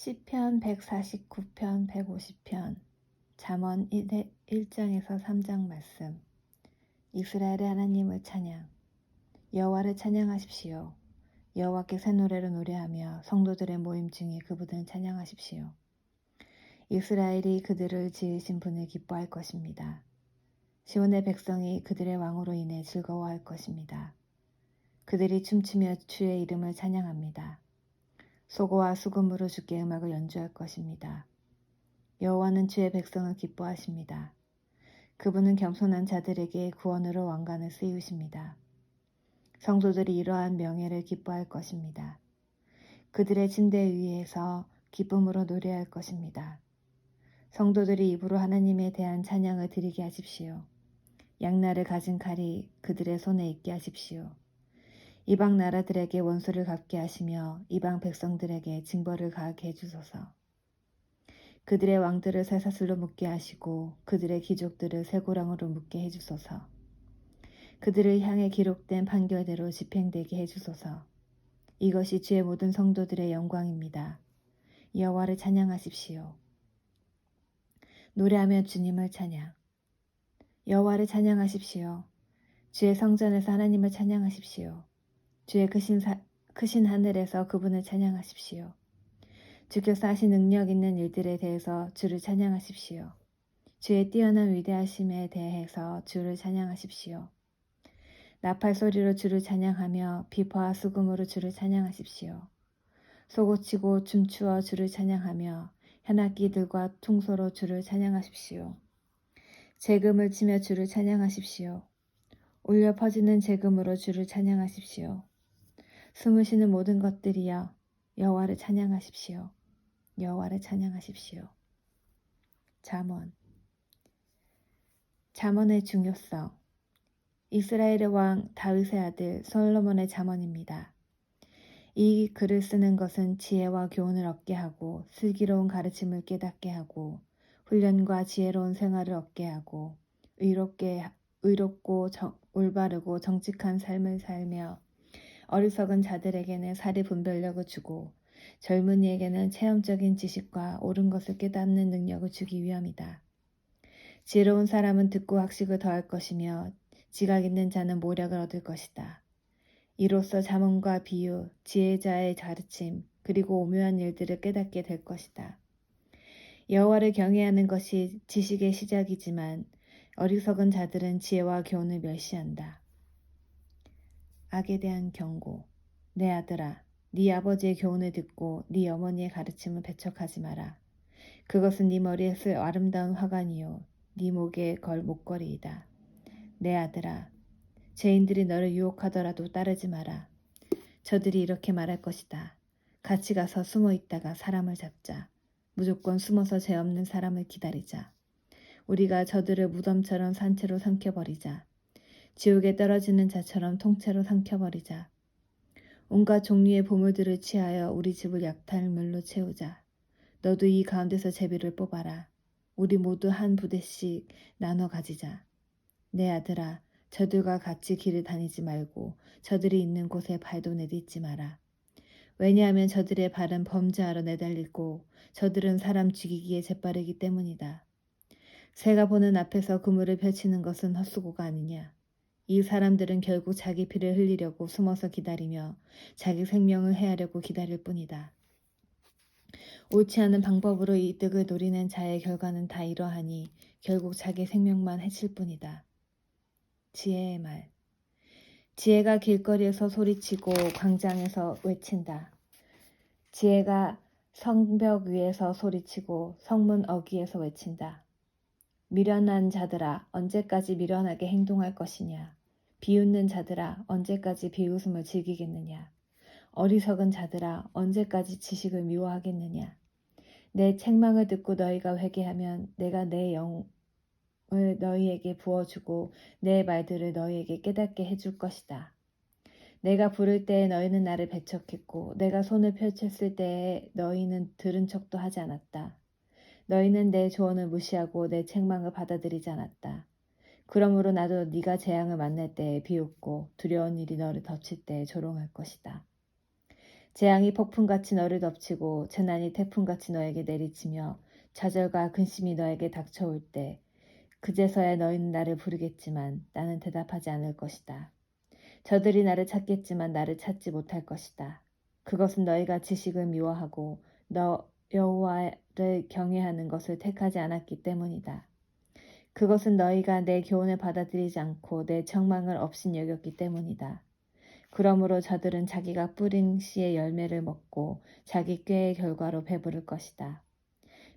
시편 149편 150편 잠언 1장에서 3장 말씀. 이스라엘의 하나님을 찬양. 여호와를 찬양하십시오. 여호와께 새 노래로 노래하며 성도들의 모임 중에 그분을 찬양하십시오. 이스라엘이 그들을 지으신 분을 기뻐할 것입니다. 시온의 백성이 그들의 왕으로 인해 즐거워할 것입니다. 그들이 춤추며 주의 이름을 찬양합니다. 소고와 수금으로 주께 음악을 연주할 것입니다. 여호와는 주의 백성을 기뻐하십니다. 그분은 겸손한 자들에게 구원으로 왕관을 씌우십니다. 성도들이 이러한 명예를 기뻐할 것입니다. 그들의 침대 위에서 기쁨으로 노래할 것입니다. 성도들이 입으로 하나님에 대한 찬양을 드리게 하십시오. 양날을 가진 칼이 그들의 손에 있게 하십시오. 이방 나라들에게 원수를 갚게 하시며 이방 백성들에게 징벌을 가하게 해주소서. 그들의 왕들을 쇠사슬로 묶게 하시고 그들의 귀족들을 쇠고랑으로 묶게 해주소서. 그들을 향해 기록된 판결대로 집행되게 해주소서. 이것이 주의 모든 성도들의 영광입니다. 여호와를 찬양하십시오. 노래하며 주님을 찬양. 여호와를 찬양하십시오. 주의 성전에서 하나님을 찬양하십시오. 주의 크신 하늘에서 그분을 찬양하십시오. 주께서 하신 능력 있는 일들에 대해서 주를 찬양하십시오. 주의 뛰어난 위대하심에 대해서 주를 찬양하십시오. 나팔 소리로 주를 찬양하며 비파와 수금으로 주를 찬양하십시오. 소고치고 춤추어 주를 찬양하며 현악기들과 퉁소로 주를 찬양하십시오. 재금을 치며 주를 찬양하십시오. 울려 퍼지는 재금으로 주를 찬양하십시오. 숨으시는 모든 것들이여 여호와를 찬양하십시오. 여호와를 찬양하십시오. 잠언의 중요성. 이스라엘의 왕 다윗의 아들 솔로몬의 잠언입니다. 이 글을 쓰는 것은 지혜와 교훈을 얻게 하고 슬기로운 가르침을 깨닫게 하고 훈련과 지혜로운 생활을 얻게 하고 의롭고 올바르고 정직한 삶을 살며 어리석은 자들에게는 사리 분별력을 주고 젊은이에게는 체험적인 지식과 옳은 것을 깨닫는 능력을 주기 위함이다. 지혜로운 사람은 듣고 학식을 더할 것이며 지각 있는 자는 모략을 얻을 것이다. 이로써 잠언과 비유, 지혜자의 가르침, 그리고 오묘한 일들을 깨닫게 될 것이다. 여호와를 경외하는 것이 지식의 시작이지만 어리석은 자들은 지혜와 교훈을 멸시한다. 악에 대한 경고. 내 아들아, 네 아버지의 교훈을 듣고 네 어머니의 가르침을 배척하지 마라. 그것은 네 머리에 쓸 아름다운 화관이요 네 목에 걸 목걸이이다. 내 아들아, 죄인들이 너를 유혹하더라도 따르지 마라. 저들이 이렇게 말할 것이다. 같이 가서 숨어 있다가 사람을 잡자. 무조건 숨어서 죄 없는 사람을 기다리자. 우리가 저들을 무덤처럼 산채로 삼켜버리자. 지옥에 떨어지는 자처럼 통째로 삼켜버리자. 온갖 종류의 보물들을 취하여 우리 집을 약탈물로 채우자. 너도 이 가운데서 제비를 뽑아라. 우리 모두 한 부대씩 나눠 가지자. 내 아들아, 저들과 같이 길을 다니지 말고 저들이 있는 곳에 발도 내딛지 마라. 왜냐하면 저들의 발은 범죄하러 내달리고 저들은 사람 죽이기에 재빠르기 때문이다. 새가 보는 앞에서 그물을 펼치는 것은 헛수고가 아니냐. 이 사람들은 결국 자기 피를 흘리려고 숨어서 기다리며 자기 생명을 해하려고 기다릴 뿐이다. 옳지 않은 방법으로 이득을 노리는 자의 결과는 다 이러하니 결국 자기 생명만 해칠 뿐이다. 지혜의 말. 지혜가 길거리에서 소리치고 광장에서 외친다. 지혜가 성벽 위에서 소리치고 성문 어귀에서 외친다. 미련한 자들아, 언제까지 미련하게 행동할 것이냐. 비웃는 자들아, 언제까지 비웃음을 즐기겠느냐. 어리석은 자들아, 언제까지 지식을 미워하겠느냐. 내 책망을 듣고 너희가 회개하면 내가 내 영을 너희에게 부어주고 내 말들을 너희에게 깨닫게 해줄 것이다. 내가 부를 때에 너희는 나를 배척했고 내가 손을 펼쳤을 때에 너희는 들은 척도 하지 않았다. 너희는 내 조언을 무시하고 내 책망을 받아들이지 않았다. 그러므로 나도 네가 재앙을 만날 때에 비웃고 두려운 일이 너를 덮칠 때에 조롱할 것이다. 재앙이 폭풍같이 너를 덮치고 재난이 태풍같이 너에게 내리치며 좌절과 근심이 너에게 닥쳐올 때 그제서야 너희는 나를 부르겠지만 나는 대답하지 않을 것이다. 저들이 나를 찾겠지만 나를 찾지 못할 것이다. 그것은 너희가 지식을 미워하고 너 여호와를 경외하는 것을 택하지 않았기 때문이다. 그것은 너희가 내 교훈을 받아들이지 않고 내 책망을 업신여겼기 때문이다. 그러므로 저들은 자기가 뿌린 씨의 열매를 먹고 자기 꾀의 결과로 배부를 것이다.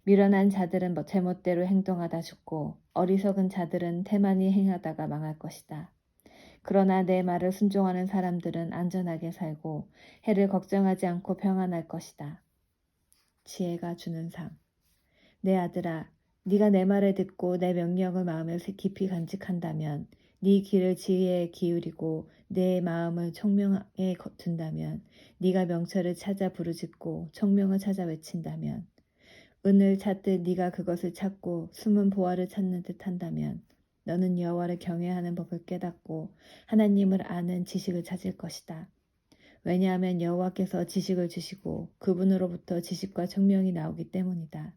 미련한 자들은 제멋대로 행동하다 죽고 어리석은 자들은 태만히 행하다가 망할 것이다. 그러나 내 말을 순종하는 사람들은 안전하게 살고 해를 걱정하지 않고 평안할 것이다. 지혜가 주는 상. 내 아들아, 네가 내 말을 듣고 내 명령을 마음에 깊이 간직한다면, 네 귀를 지혜에 기울이고 내 마음을 총명에 둔다면, 네가 명철을 찾아 부르짖고 총명을 찾아 외친다면, 은을 찾듯 네가 그것을 찾고 숨은 보화를 찾는 듯 한다면, 너는 여호와를 경외하는 법을 깨닫고 하나님을 아는 지식을 찾을 것이다. 왜냐하면 여호와께서 지식을 주시고 그분으로부터 지식과 총명이 나오기 때문이다.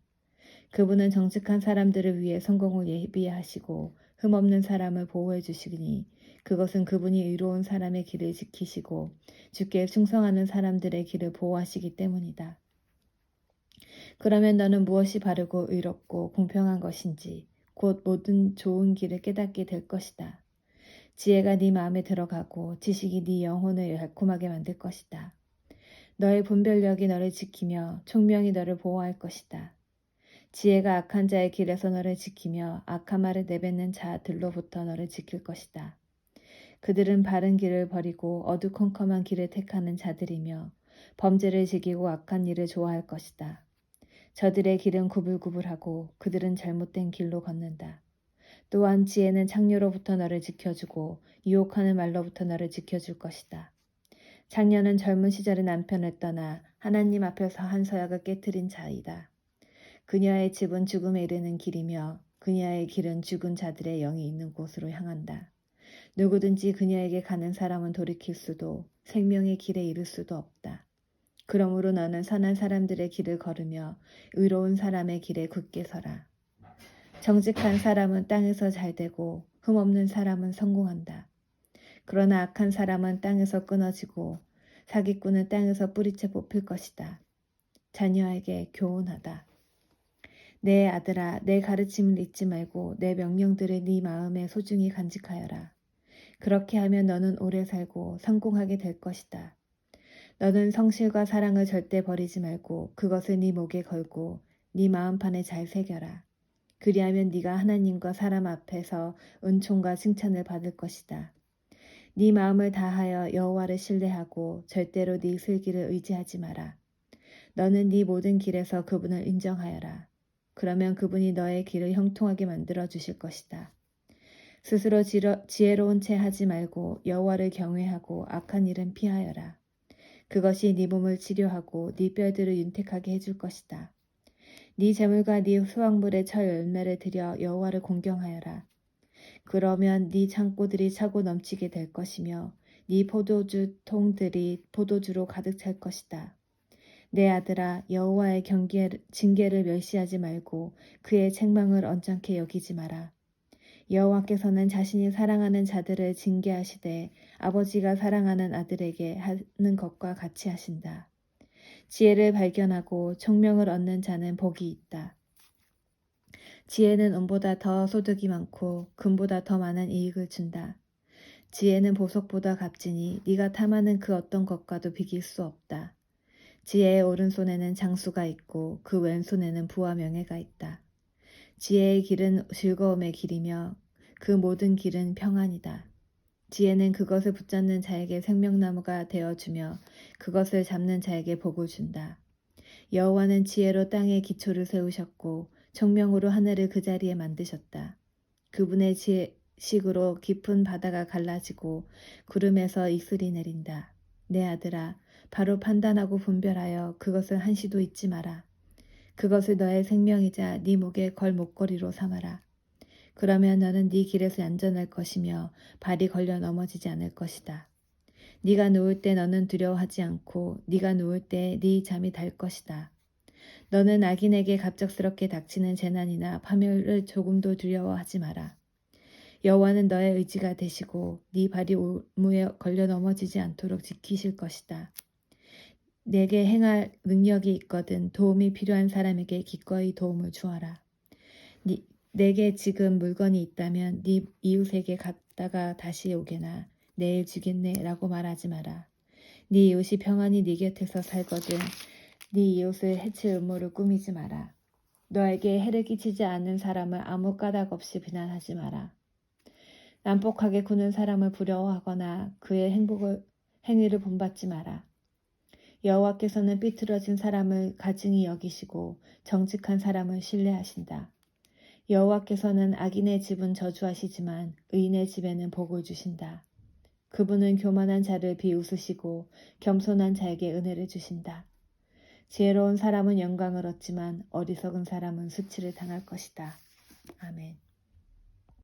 그분은 정직한 사람들을 위해 성공을 예비하시고 흠없는 사람을 보호해 주시니 그것은 그분이 의로운 사람의 길을 지키시고 주께 충성하는 사람들의 길을 보호하시기 때문이다. 그러면 너는 무엇이 바르고 의롭고 공평한 것인지 곧 모든 좋은 길을 깨닫게 될 것이다. 지혜가 네 마음에 들어가고 지식이 네 영혼을 달콤하게 만들 것이다. 너의 분별력이 너를 지키며 총명이 너를 보호할 것이다. 지혜가 악한 자의 길에서 너를 지키며 악한 말을 내뱉는 자들로부터 너를 지킬 것이다. 그들은 바른 길을 버리고 어두컴컴한 길을 택하는 자들이며 범죄를 즐기고 악한 일을 좋아할 것이다. 저들의 길은 구불구불하고 그들은 잘못된 길로 걷는다. 또한 지혜는 창녀로부터 너를 지켜주고 유혹하는 말로부터 너를 지켜줄 것이다. 창녀는 젊은 시절에 남편을 떠나 하나님 앞에서 한 서약을 깨뜨린 자이다. 그녀의 집은 죽음에 이르는 길이며 그녀의 길은 죽은 자들의 영이 있는 곳으로 향한다. 누구든지 그녀에게 가는 사람은 돌이킬 수도 생명의 길에 이를 수도 없다. 그러므로 너는 선한 사람들의 길을 걸으며 의로운 사람의 길에 굳게 서라. 정직한 사람은 땅에서 잘되고 흠없는 사람은 성공한다. 그러나 악한 사람은 땅에서 끊어지고 사기꾼은 땅에서 뿌리채 뽑힐 것이다. 자녀에게 교훈하다. 내 아들아, 내 가르침을 잊지 말고 내 명령들을 네 마음에 소중히 간직하여라. 그렇게 하면 너는 오래 살고 성공하게 될 것이다. 너는 성실과 사랑을 절대 버리지 말고 그것을 네 목에 걸고 네 마음판에 잘 새겨라. 그리하면 네가 하나님과 사람 앞에서 은총과 칭찬을 받을 것이다. 네 마음을 다하여 여호와를 신뢰하고 절대로 네 슬기를 의지하지 마라. 너는 네 모든 길에서 그분을 인정하여라. 그러면 그분이 너의 길을 형통하게 만들어 주실 것이다. 스스로 지혜로운 채 하지 말고 여호와를 경외하고 악한 일은 피하여라. 그것이 네 몸을 치료하고 네 뼈들을 윤택하게 해줄 것이다. 네 재물과 네 수확물의 첫 열매를 드려 여호와를 공경하여라. 그러면 네 창고들이 차고 넘치게 될 것이며 네 포도주 통들이 포도주로 가득 찰 것이다. 내 아들아, 여호와의 징계를 멸시하지 말고 그의 책망을 언짢게 여기지 마라. 여호와께서는 자신이 사랑하는 자들을 징계하시되 아버지가 사랑하는 아들에게 하는 것과 같이 하신다. 지혜를 발견하고 총명을 얻는 자는 복이 있다. 지혜는 은보다 더 소득이 많고 금보다 더 많은 이익을 준다. 지혜는 보석보다 값지니 네가 탐하는 그 어떤 것과도 비길 수 없다. 지혜의 오른손에는 장수가 있고 그 왼손에는 부와 명예가 있다. 지혜의 길은 즐거움의 길이며 그 모든 길은 평안이다. 지혜는 그것을 붙잡는 자에게 생명나무가 되어주며 그것을 잡는 자에게 복을 준다. 여호와는 지혜로 땅에 기초를 세우셨고 총명으로 하늘을 그 자리에 만드셨다. 그분의 지식으로 깊은 바다가 갈라지고 구름에서 이슬이 내린다. 내 아들아, 바로 판단하고 분별하여 그것을 한시도 잊지 마라. 그것을 너의 생명이자 네 목에 걸 목걸이로 삼아라. 그러면 너는 네 길에서 얌전할 것이며 발이 걸려 넘어지지 않을 것이다. 네가 누울 때 너는 두려워하지 않고 네가 누울 때 네 잠이 달 것이다. 너는 악인에게 갑작스럽게 닥치는 재난이나 파멸을 조금도 두려워하지 마라. 여호와는 너의 의지가 되시고 네 발이 올무에 걸려 넘어지지 않도록 지키실 것이다. 내게 행할 능력이 있거든 도움이 필요한 사람에게 기꺼이 도움을 주어라. 내게 지금 물건이 있다면 네 이웃에게 갔다가 다시 오게나 내일 주겠네 라고 말하지 마라. 네 이웃이 평안히 네 곁에서 살거든 네 이웃을 해칠 음모를 꾸미지 마라. 너에게 해를 끼치지 않는 사람을 아무 까닭 없이 비난하지 마라. 난폭하게 구는 사람을 부러워하거나 그의 행위를 본받지 마라. 여호와께서는 삐뚤어진 사람을 가증히 여기시고 정직한 사람을 신뢰하신다. 여호와께서는 악인의 집은 저주하시지만 의인의 집에는 복을 주신다. 그분은 교만한 자를 비웃으시고 겸손한 자에게 은혜를 주신다. 지혜로운 사람은 영광을 얻지만 어리석은 사람은 수치를 당할 것이다. 아멘.